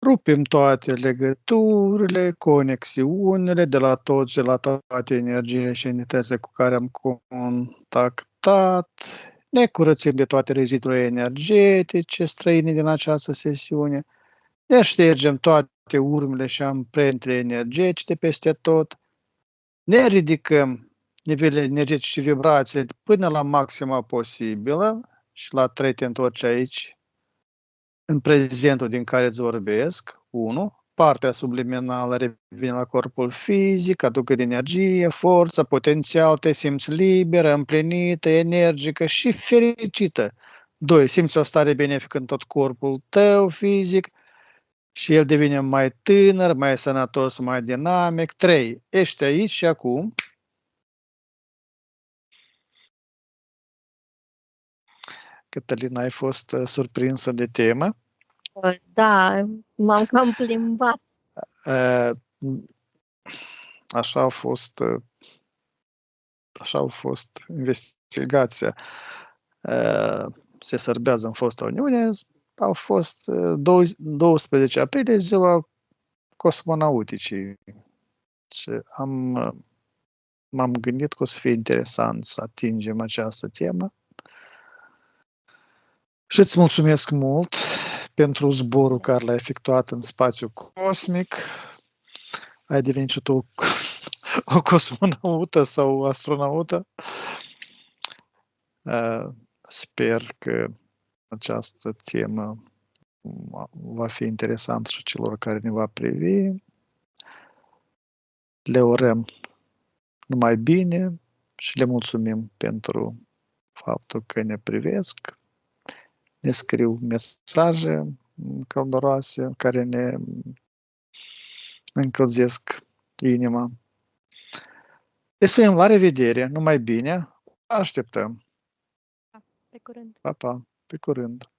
Rupem toate legăturile, conexiunile de la toți, de la toate energiile și unitățile cu care am contactat. Ne curățim de toate rezidurile energetice străine din această sesiune. Ne ștergem toate urmele și amprentele energetice de peste tot. Ne ridicăm nivelele energetice și vibrațiile până la maxima posibilă și la 3 te întorci aici, în prezentul din care îți vorbesc. 1. Partea subliminală revine la corpul fizic, aducă de energie, forță, potențial, te simți liberă, împlinită, energică și fericită. 2. Simți o stare benefică în tot corpul tău fizic și el devine mai tânăr, mai sănătos, mai dinamic. 3. Ești aici și acum. Cătălina, ai fost surprinsă de temă? Da, m-am cam plimbat. Așa a fost investigația. Se sărbează în fosta Uniune. Au fost 12 aprilie, ziua cosmonauticii. Și m-am gândit că o să fie interesant să atingem această temă. Și îți mulțumesc mult pentru zborul care l-ai efectuat în spațiu cosmic. Ai devenit și tu o cosmonaută sau o astronaută. Sper că această temă va fi interesantă și celor care ne va privi. Le urăm numai bine și le mulțumim pentru faptul că ne privesc, ne scriu mesaje călduroase care ne încălzesc inima. Le spunem la revedere, numai bine, așteptăm. Pe curând! Pa, pa, pe curând!